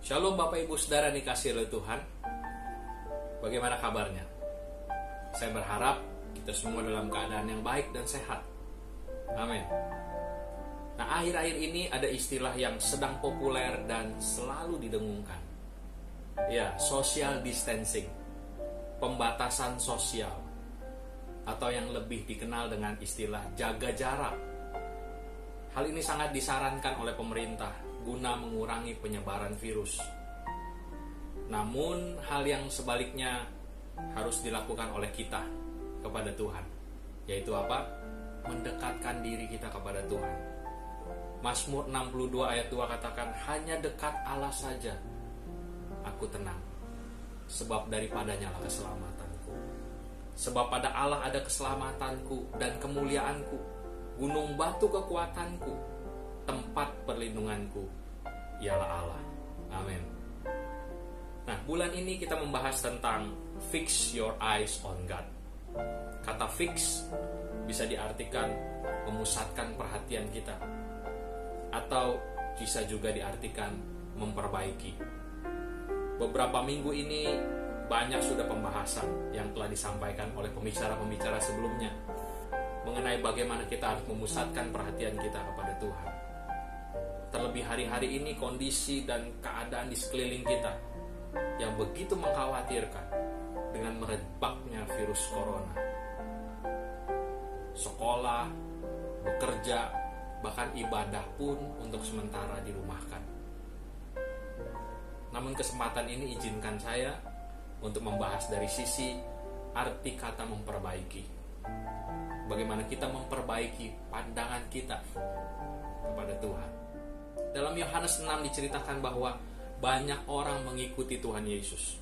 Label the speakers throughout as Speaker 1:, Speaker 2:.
Speaker 1: Shalom Bapak Ibu Saudara dikasihi oleh Tuhan. Bagaimana kabarnya? Saya berharap kita semua dalam keadaan yang baik dan sehat. Amin. Nah, akhir-akhir ini ada istilah yang sedang populer dan selalu didengungkan. Ya, social distancing. Pembatasan sosial. Atau yang lebih dikenal dengan istilah jaga jarak. Hal ini sangat disarankan oleh pemerintah guna mengurangi penyebaran virus. Namun, hal yang sebaliknya harus dilakukan oleh kita kepada Tuhan. Yaitu apa? Mendekatkan diri kita kepada Tuhan. Mazmur 62 ayat 2 katakan, hanya dekat Allah saja aku tenang, sebab daripadanya lah keselamatanku. Sebab pada Allah ada keselamatanku dan kemuliaanku, gunung batu kekuatanku, tempat perlindunganku, ialah Allah. Amin. Nah, bulan ini kita membahas tentang fix your eyes on God. Kata fix bisa diartikan memusatkan perhatian kita, atau bisa juga diartikan memperbaiki. Beberapa minggu ini banyak sudah pembahasan yang telah disampaikan oleh pembicara-pembicara sebelumnya mengenai bagaimana kita harus memusatkan perhatian kita kepada Tuhan. Terlebih hari-hari ini kondisi dan keadaan di sekeliling kita yang begitu mengkhawatirkan dengan merebaknya virus corona. Sekolah, bekerja, bahkan ibadah pun untuk sementara dirumahkan. Namun kesempatan ini izinkan saya untuk membahas dari sisi arti kata memperbaiki. Bagaimana kita memperbaiki pandangan kita kepada Tuhan. Dalam Yohanes 6 diceritakan bahwa banyak orang mengikuti Tuhan Yesus.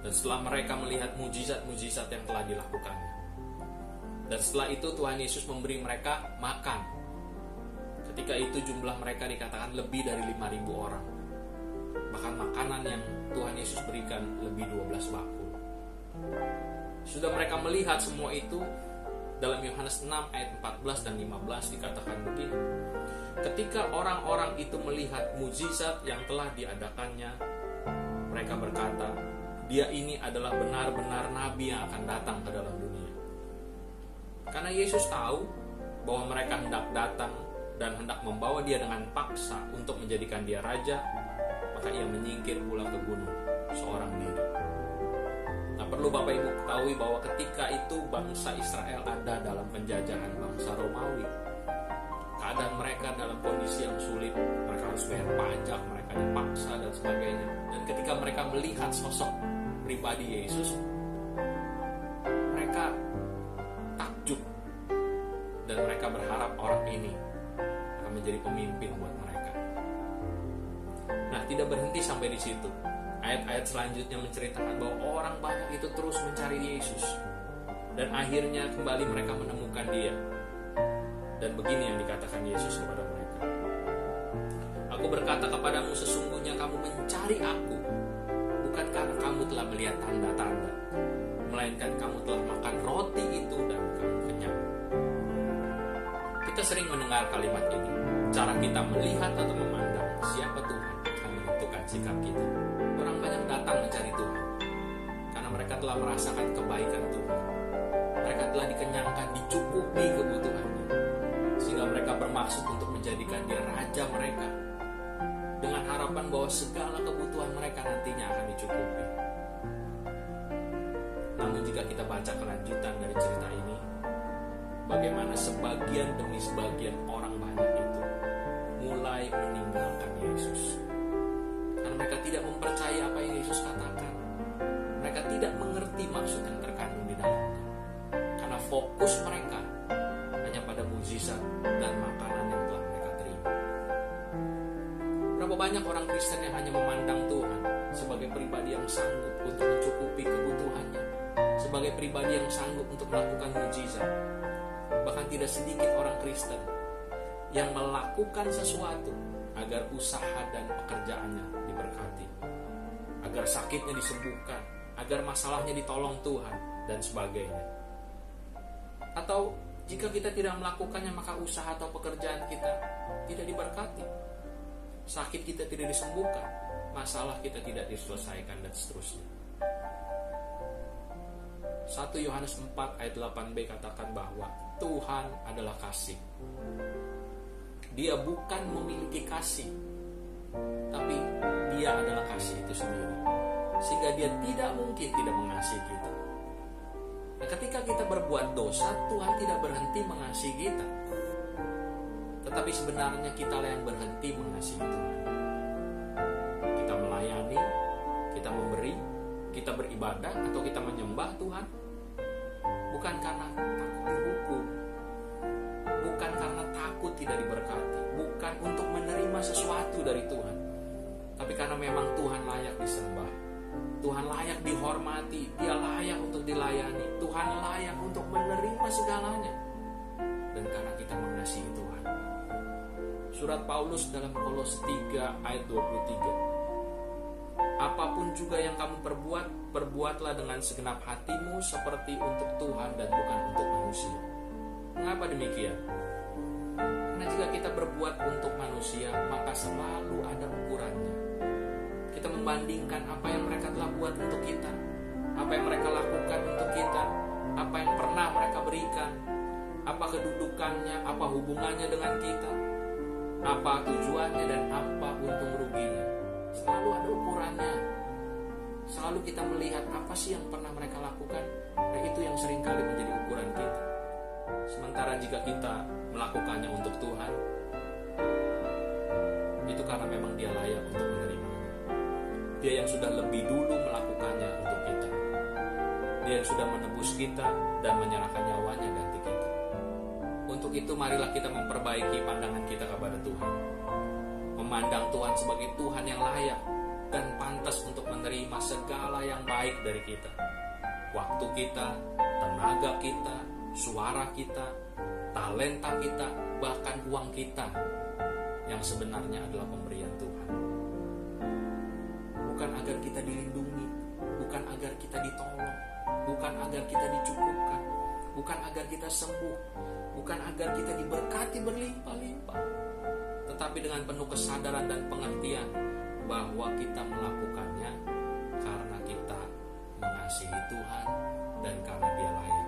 Speaker 1: Dan setelah mereka melihat mujizat-mujizat yang telah dilakukannya. Dan setelah itu Tuhan Yesus memberi mereka makan. Ketika itu jumlah mereka dikatakan lebih dari 5.000 orang. Bahkan makanan yang Tuhan Yesus berikan lebih 12 bakul. Sudah mereka melihat semua itu, dalam Yohanes 6 ayat 14 dan 15 dikatakan begini. Ketika orang-orang itu melihat mujizat yang telah diadakannya, mereka berkata, dia ini adalah benar-benar nabi yang akan datang ke dalam dunia. Karena Yesus tahu bahwa mereka hendak datang dan hendak membawa dia dengan paksa untuk menjadikan dia raja, maka ia menyingkir pulang ke gunung seorang diri. Nah, perlu Bapak Ibu ketahui bahwa ketika itu bangsa Israel ada dalam penjajahan bangsa Romawi. Keadaan mereka dalam kondisi yang sulit, mereka harus bayar pajak, mereka dipaksa dan sebagainya. Dan ketika mereka melihat sosok pribadi Yesus, mereka takjub dan mereka berharap orang ini akan menjadi pemimpin buat mereka. Nah, tidak berhenti sampai di situ. Ayat-ayat selanjutnya menceritakan bahwa orang banyak itu terus mencari Yesus. Dan akhirnya kembali mereka menemukan dia. Dan begini yang dikatakan Yesus kepada mereka. Aku berkata kepadamu, sesungguhnya kamu mencari aku, bukan karena kamu telah melihat tanda-tanda, melainkan kamu telah makan roti itu dan kamu kenyang. Kita sering mendengar kalimat ini. Cara kita melihat atau memandang siapa Tuhan akan menentukan sikap kita. Orang banyak datang mencari Tuhan karena mereka telah merasakan kebaikan Tuhan. Mereka telah dikenyangkan, dicukupi kebutuhannya, sehingga mereka bermaksud untuk menjadikan dia raja mereka, dengan harapan bahwa segala kebutuhan mereka nantinya akan dicukupi. Namun jika kita baca kelanjutan dari cerita ini, bagaimana sebagian demi sebagian orang banyak itu mulai meninggalkan Yesus. Karena mereka tidak mempercayai apa yang Yesus katakan. Mereka tidak mengerti maksud yang terkandung di dalamnya. Karena fokus mereka hanya pada mujizat dan makanan yang telah mereka terima. Berapa banyak orang Kristen yang hanya memandang Tuhan sebagai pribadi yang sanggup untuk mencukupi kebutuhannya, sebagai pribadi yang sanggup untuk melakukan mujizat. Bahkan tidak sedikit orang Kristen yang melakukan sesuatu agar usaha dan pekerjaannya diberkati, agar sakitnya disembuhkan, agar masalahnya ditolong Tuhan, dan sebagainya. Atau jika kita tidak melakukannya, maka usaha atau pekerjaan kita tidak diberkati, sakit kita tidak disembuhkan, masalah kita tidak diselesaikan dan seterusnya. 1 Yohanes 4 ayat 8b katakan bahwa Tuhan adalah kasih. Dia bukan memiliki kasih, tapi dia adalah kasih itu sendiri. Sehingga dia tidak mungkin tidak mengasihi kita. Nah, ketika kita berbuat dosa, Tuhan tidak berhenti mengasihi kita. Tetapi sebenarnya kita lah yang berhenti mengasihi Tuhan. Kita melayani, kita memberi, kita beribadah, atau kita menyembah Tuhan bukan karena takut dihukum, bukan karena takut tidak diberkati, bukan untuk menerima sesuatu dari Tuhan, tapi karena memang Tuhan layak disembah, Tuhan layak dihormati, Dia layak untuk dilayani, Tuhan layak untuk menerima segalanya, dan karena kita mengasihi Tuhan. Surat Paulus dalam Kolose 3 ayat 23, apapun juga yang kamu perbuat, perbuatlah dengan segenap hatimu seperti untuk Tuhan dan bukan untuk manusia. Mengapa demikian? Karena jika kita berbuat untuk manusia, maka selalu ada ukurannya. Kita membandingkan apa yang mereka telah buat untuk kita, apa yang mereka lakukan untuk kita, apa yang pernah mereka berikan, apa kedudukannya, apa hubungannya dengan kita, apa tujuannya, dan apa untung ruginya. Selalu ada ukurannya. Selalu kita melihat apa sih yang pernah mereka lakukan, dan itu yang seringkali menjadi ukuran kita. Sementara jika kita melakukannya untuk Tuhan, itu karena memang Dia layak untuk menerimanya. Dia yang sudah lebih dulu melakukannya untuk kita. Dia yang sudah menebus kita dan menyerahkan nyawanya ganti kita. Untuk itu marilah kita memperbaiki pandangan kita kepada Tuhan, memandang Tuhan sebagai Tuhan yang layak dan pantas untuk menerima segala yang baik dari kita. Waktu kita, tenaga kita, suara kita, talenta kita, bahkan uang kita, yang sebenarnya adalah pemberian Tuhan. Bukan agar kita dilindungi, bukan agar kita ditolong, bukan agar kita dicukupkan, bukan agar kita sembuh, bukan agar kita diberkati berlimpah-limpah, tetapi dengan penuh kesadaran dan pengertian bahwa kita melakukannya karena kita mengasihi Tuhan dan karena Dia layak.